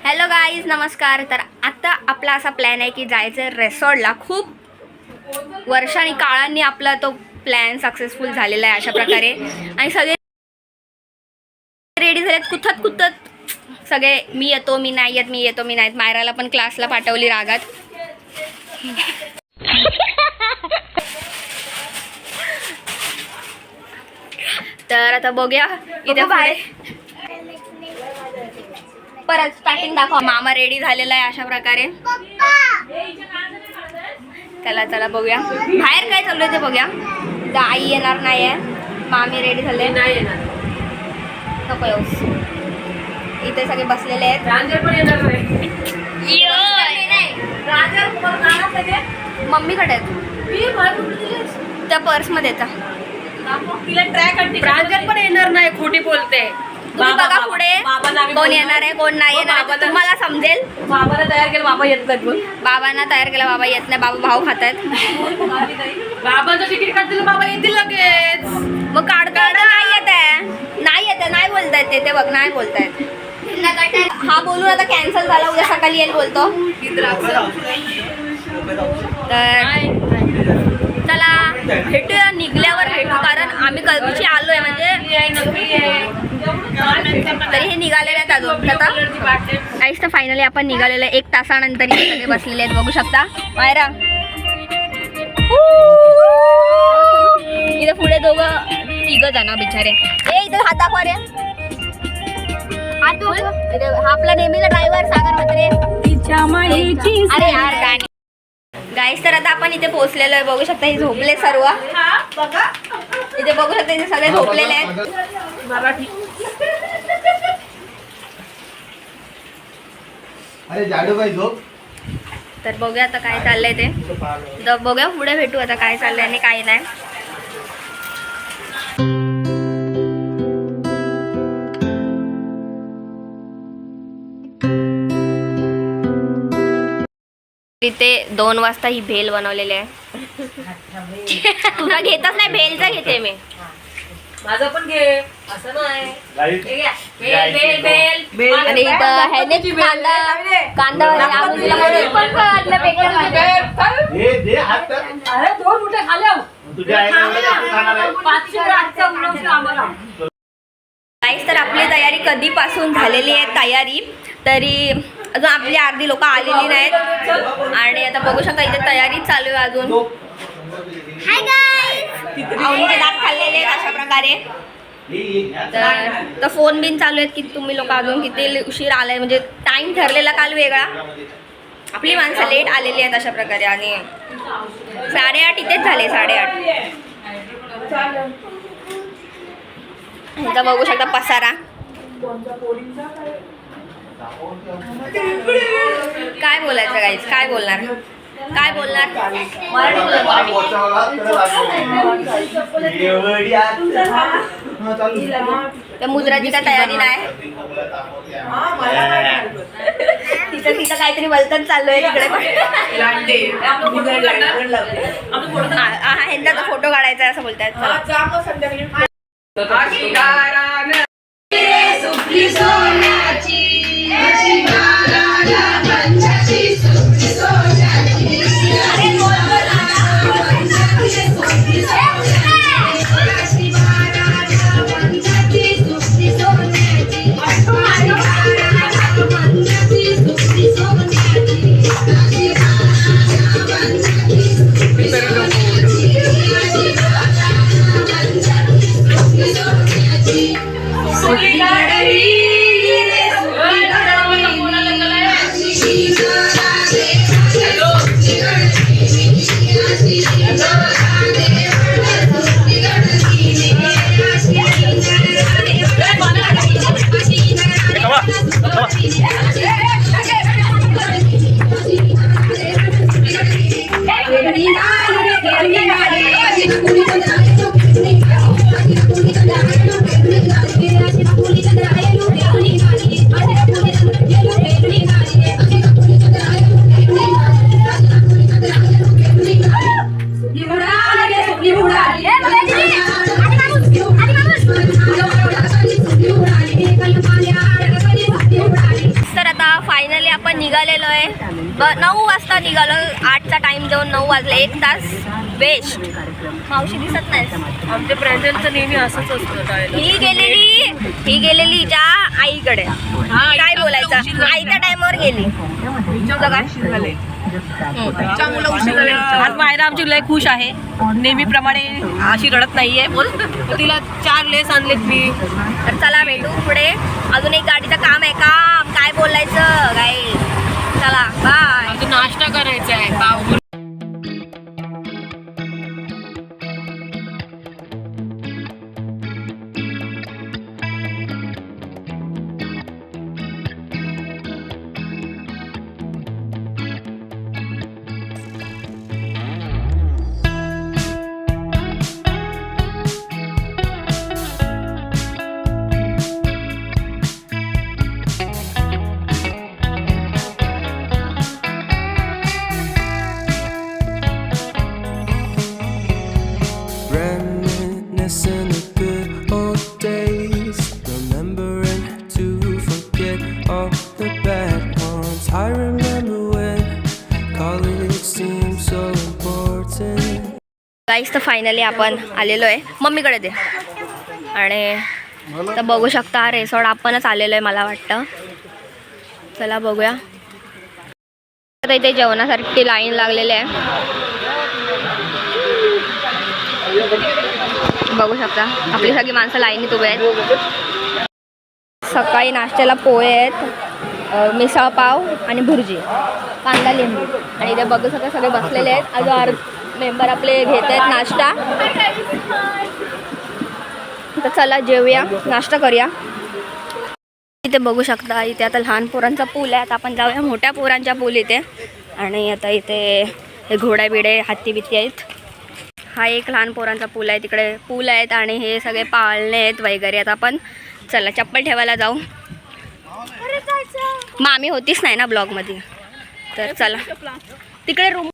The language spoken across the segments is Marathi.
हॅलो गाईज, नमस्कार. तर आता आपला असा प्लॅन आहे की जायचं रिसॉर्टला. खूप वर्षांनी काळांनी आपला तो प्लॅन सक्सेसफुल झालेला आहे अशा प्रकारे. आणि सगळे रेडी झालेत, कुथत कुथत सगळे. मी येतो, मी नाही येत, मी येतो, मी नाही. मायराला पण क्लासला पाठवली रागात. तर आता बघूया इथे बाहेर परत स्टार्टिंग दाखवा. मामा रेडी झालेला आहे अशा प्रकारे. चला चला बघूया बाहेर काय चालू आहे ते बघूया. तर आई येणार नाही आहे, मामी रेडी झाले. नाही येणार, नको येऊस. इथे सगळे बसलेले आहेत. रांजण पण येणार नाही. मम्मीकडे आहेत त्या पर्समध्ये. तिला ट्रॅक रांजण पण येणार नाही, खोटी बोलते. तुम्ही बघा पुढे कोण येणार आहे कोण नाही येणार आहे, तुम्हाला समजेल. बाबाला तयार केलं, बाबा येत नाहीत. मग बाबांना तयार केलं, बाबा येत नाही. बाबा भाऊ खात आहेत. बाबांचं तिकीट काढतील, बाबा येतील लगेच. मग काढता नाही येत आहे, नाही येत आहे, नाही बोलतायत ते बघ, नाही बोलतायत. हा बोलून आता कॅन्सल झाला, उद्या सकाळी येईल बोलतो. तर चला भेटूया, निघल्यावर भेटू. कारण आम्ही कधीची आलोय म्हणजे तरी हे निघालेले आहेत अजून. आता आईस तर फायनली आपण निघालेलं आहे. 1 तासानंतर इथे सगळे बसलेले आहेत, बघू शकता. मायरा इथे पुढे तिघ जण बिचारे. इथे हात दाखवा रे. हा आपला नेहमीचा ड्रायव्हर सागर म्हात्रे. अरे यार गाणी. गाईस तर आता आपण इथे पोहोचलेलो आहे, बघू शकता. हे झोपले सर्व. इथे बघू शकता, इथे सगळे झोपलेले आहेत. अरे जाडूबाई झोप. तर बघूया आता काय चाललंय ते. बघूया पुढे भेटू आता काय चाललंय आणि काय नाही. तिथे 2 वाजता ही भेल बनवलेली आहे. तुला घेतच नाही, भेलचा घेते मी. माझं पण घे, असं नाही. आणि इथं ह्याने कांदा अरे 2 मोठे खाल्या. तर आपली तयारी कधीपासून झालेली आहे. तयारी तरी अजून आपली अर्धी लोक आलेली नाहीत. आणि आता बघू शकता इथे तयारी चालू आहे अजून. आवडीचे दात खाल्लेले आहेत अशा प्रकारे. तर फोन बिन चालू आहेत की तुम्ही लोक अजून किती उशीर आलाय. म्हणजे टाइम ठरलेला काल वेगळा, आपली माणसं लेट आलेली आहेत अशा प्रकारे. आणि 8:30 इथेच झाले, 8:30. इथं बघू शकता पसारा. काय बोलायचं गाईस, काय बोलणार, काय बोलणार. त्या मुद्राची काय तयारी नाही. तिथं काहीतरी बोलताच चालू आहे तिकडे. ह्यांचा फोटो काढायचा असं बोलतायत. 9 वाजता निघालो, 8चा टाइम देऊन 9 वाजले, 1 तास वेस्ट. मावशी दिसत नाही. आमच्या प्रांजलचं नेहमी असंच असतं. ही गेलेली हिच्या आईकडे. काय बोलायचं, आईच्या टाइमवर गेली. आज मायरा आमची लय खुश आहे, नेहमीप्रमाणे अशी रडत नाहीये. बोल, तिला 4 लेस आणलेत मी. तर चला भेटू पुढे. अजून एक गाडीचं काम आहे, काम काय बोलायचं काय. चला बाय. अजून नाश्ता करायचा आहे. पाव reminiscing the good old days, remembering to forget all the bad ones. I remember when college seemed so important. गाईस, तर फायनली आपण आलेलो आहे. मम्मीकडे दे. आणि तर बघू शकता हा रेसॉर्ट आपणच आलेलो आहे मला वाटतं. चला बघूया. तर इथे जेवणासारखी लाईन लागलेली आहे. बघू शकता आपली सगळी माणसं लाईनीत उभे आहेत. सकाळी नाश्त्याला पोहे आहेत, मिसळ पाव आणि भुर्जी, कांदा लिंबू. आणि इथे बघू शकता सगळे बसलेले आहेत. अजून मेंबर आपले घेत आहेत नाश्ता. तर चला जेवूया, नाश्ता करूया. इथे बघू शकता इथे आता लहान पोरांचा पूल आहे. आता आपण जाऊया मोठ्या पोरांच्या पूल इथे. आणि आता इथे घोडा बिडे हत्ती बित्ती आहेत. हा एक लहान पोरांचा पूल आहे, तिकडे पूल आहेत आणि हे सगळे पाळणे आहेत वगैरे. आता आपण चला चप्पल ठेवायला जाऊ. मामी होतीच नाही ना ब्लॉगमध्ये, तर चला तिकडे रूम.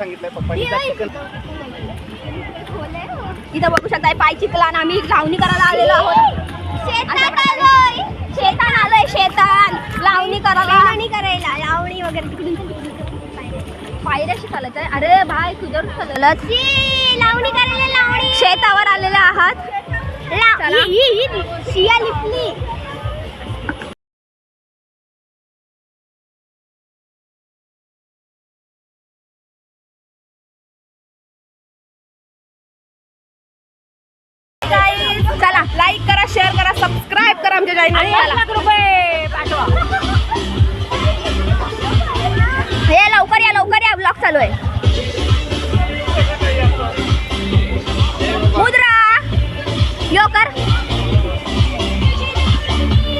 सांगितलंय पप्पांनी इथं बघू शकताय पाय चिखला आणि आम्ही लावणी करायला आलेलो आहोत. शेतान आलोय शेतान लावणी करायला लावणी वगैरे तिकडून पायऱ्याशी चालत आहे. अरे भाई तुझ्यावर चालत लावणी करायला लावणी शेतावर आलेले आहात. शिया लिपली चला लाईक करा, शेअर करा, सबस्क्राईब करा आमच्या चॅनल. 1 लाख रुपये पाठवा. हे लवकर या ब्लॉग चालू आहे. मुद्रा यो कर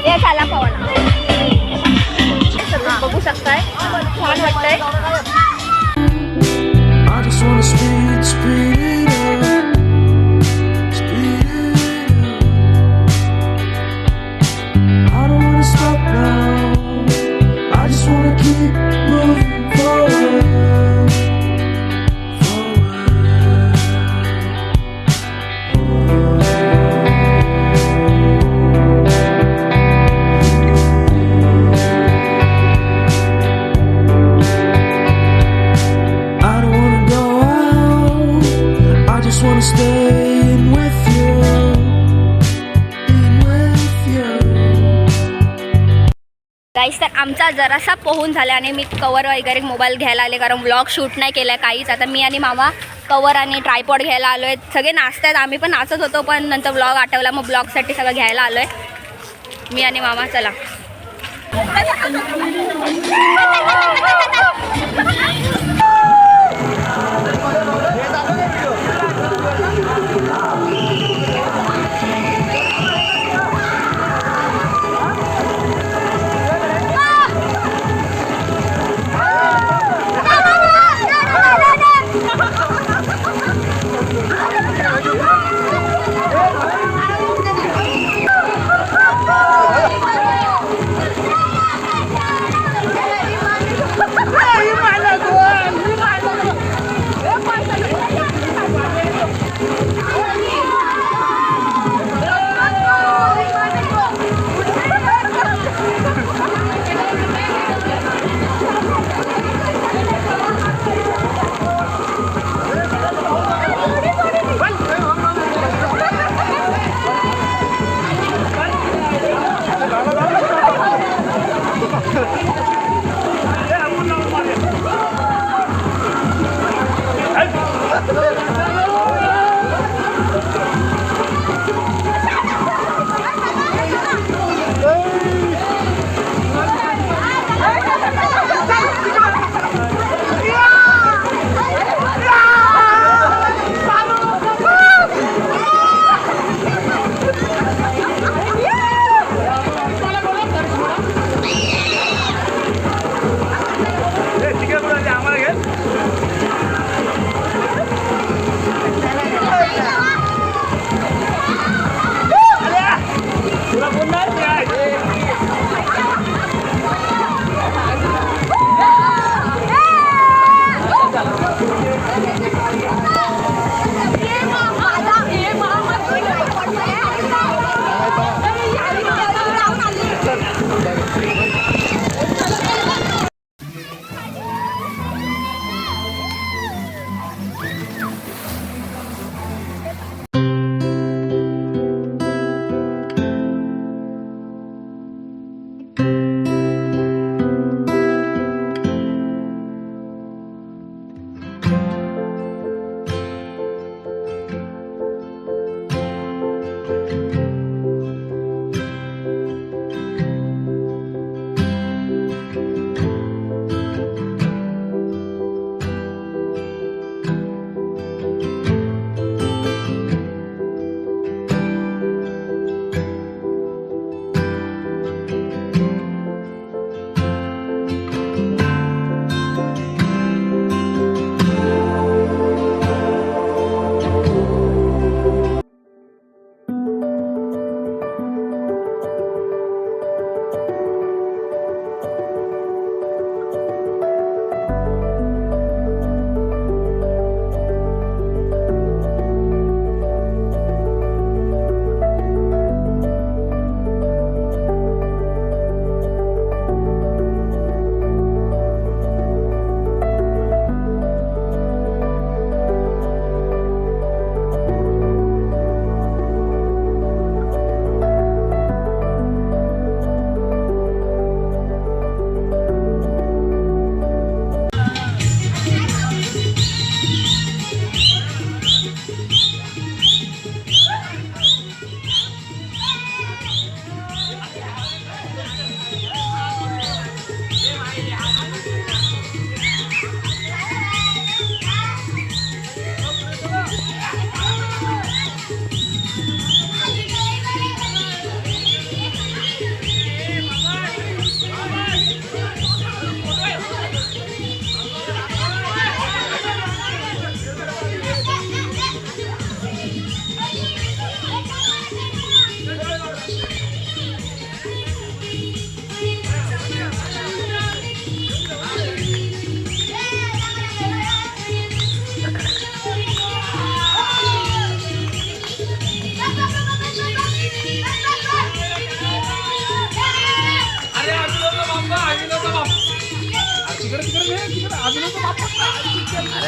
हे चला पवन बघू शकताय छान वाटतंय. I just wanna speed it up, speed it up. I don't wanna stop now. I just wanna keep moving forward, I don't wanna go out. I just wanna stay in with you, in with you. गाईस तर आमचा जरासा पोहून झाला आणि मी कवर वगैरे मोबाईल घ्यायला आले कारण व्लॉग शूट नाही केला आहे काहीच. आता मी आणि मामा कवर आणि ट्रायपॉड घ्यायला आलो आहे. सगळे नाचत आहेत, आम्ही पण नाचत होतो पण नंतर व्लॉग आठवला मग ब्लॉगसाठी सगळं घ्यायला आलो आहे मी आणि मामा. चला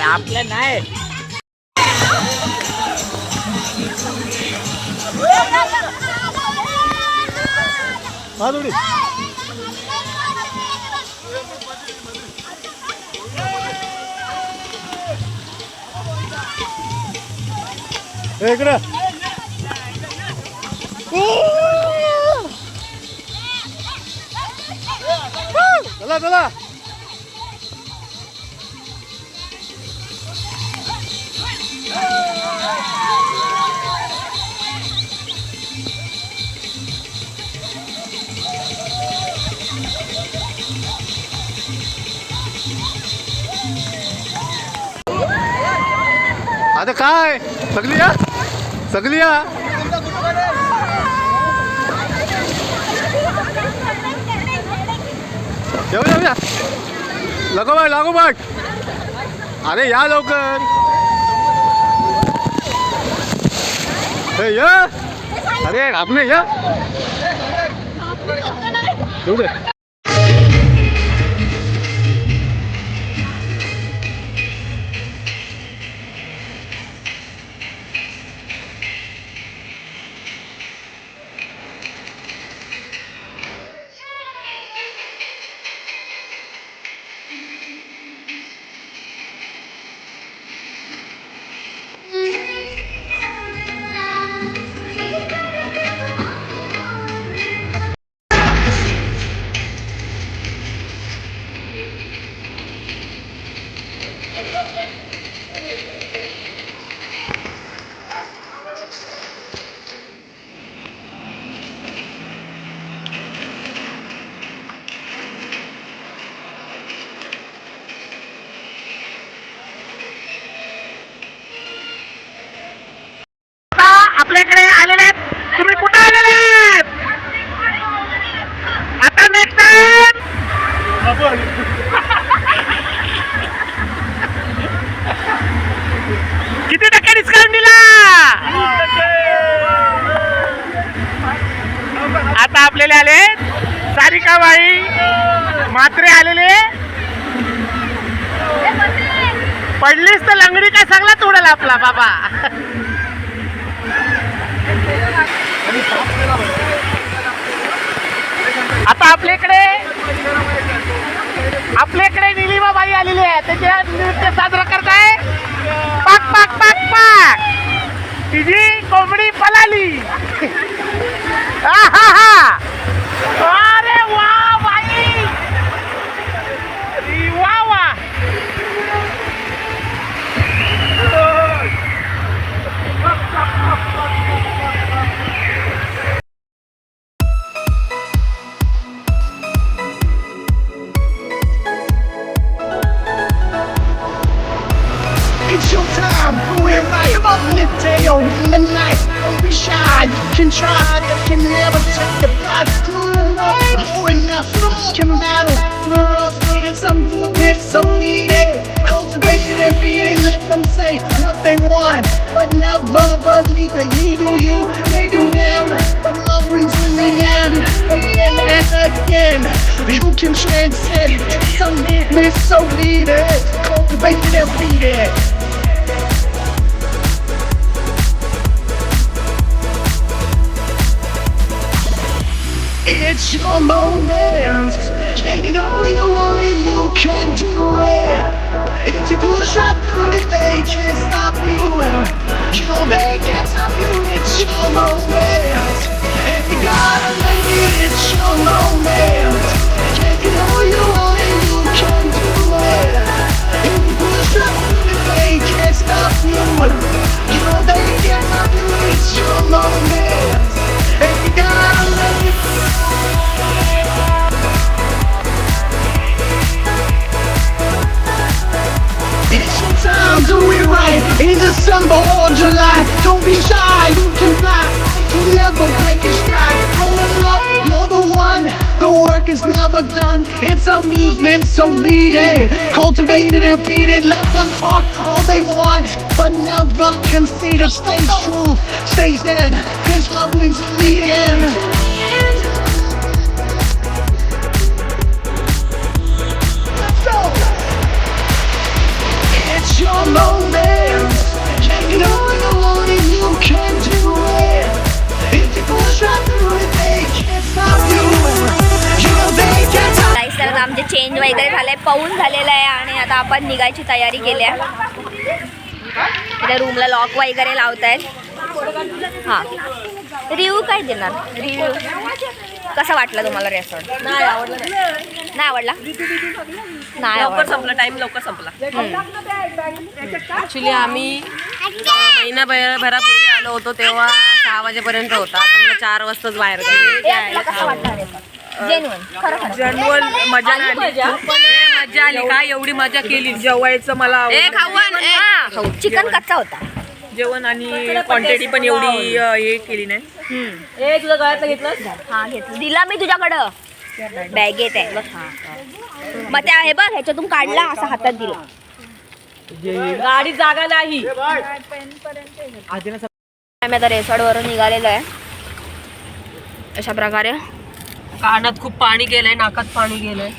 आपलं नाही. इकडं चला चला. आता काय सगळी या सगळी या. येऊया लागोबाग लागोबाग. अरे या लवकर. या अरे आपले या येऊ दे. आपल्याकडे आलेले आहेत. तुम्ही कुठे आलेले आहेत? आता नेक्स्ट किती टक्के डिस्काउंट दिला? आता आपल्याला आले सारिकाबाई म्हात्रे आलेले. पडलीस तर लंगडी काय सगळ्यात उडेल आपला बाबा. आता आपल्याकडे निलिमाबाई आलेली आहे. त्याचे नृत्य साजरा करताय. पाक पाक पाक पाक. तिची कोंबडी पळाली. अरे वा बाई वा वा. It's your time, we're right on the day of the night. Don't be shy, you can try, you can never take the past. Oh, enough, you can battle. For us, it's something, it's so needed. Cultivation and being, let them say what they want. But never believe that you do you, they do them. But love brings in the end, again and again. You can transcend, it's something, it's so needed. Cultivation and being. It's your moment. You know you only you can do it. If you push up through it, they can't stop you. You know they can't stop you. It's your moment. If you gotta make it, it's your moment. You know you only you can do it. If you push up through it, they can't stop you. You know they can't stop you. It's your moment. If you gotta make it. It's your time, do it right. In December or July, don't be shy, you can fly. You never break your stride. Hold up, you're the one. The work is never done. It's a movement, so lead it. Cultivate it and feed it. Let them talk all they want, but never concede or stay true. Stay dead, cause love leads to the end. It's your moments. Taking on the one and you can't do it. If people try to, they can't stop you. You know they can't stop. गाईस तर आता आमचे चेंज वगैरे झालंय, पाऊन झालेलं आहे आणि आता आपण निघायची तयारी केली आहे. इथे रूमला लॉक वगैरे लावतायत. हां, रिव्ह्यू काय देणार? रिव्ह्यू कसा वाटला तुम्हाला रेस्टॉरंट? नाही आवडलं नाही. नाही आवडला? नाही लवकर आवडला. संपला, टाइम लवकर संपला. ऍक्च्युली आम्ही महिनाभरापूर्वी आलो होतो तेव्हा 6 वाजेपर्यंत होता. आता मला 4 वाजताच बाहेर हे तुला कसं वाटलं resort? Genuine, खरं खरं. जनरल मजा नाही आली. मजा आली का? एवढी मजा केली. जेवायचं मला हां, चिकन कच्चा होता. जेवण आणि क्वांटिटी पण एवढी हे केली नाही. तुझं गळ्यातलं घेतलं? हां घेतलं, दिला मी तुझ्याकडं बॅगेत आहे बघ. मग त्या हे बघ ह्याच्यातून काढला असा हातात दिला. गाडी जागा नाही. आम्ही आता रेसॉर्ट वरून निघालेलो आहे अशा प्रकारे. कानात खूप पाणी गेलंय, नाकात पाणी गेलंय.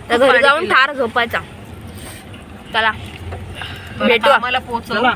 तर घरी जाऊन ठार झोपायचा. चला भेटू. आम्हाला पोहोचव.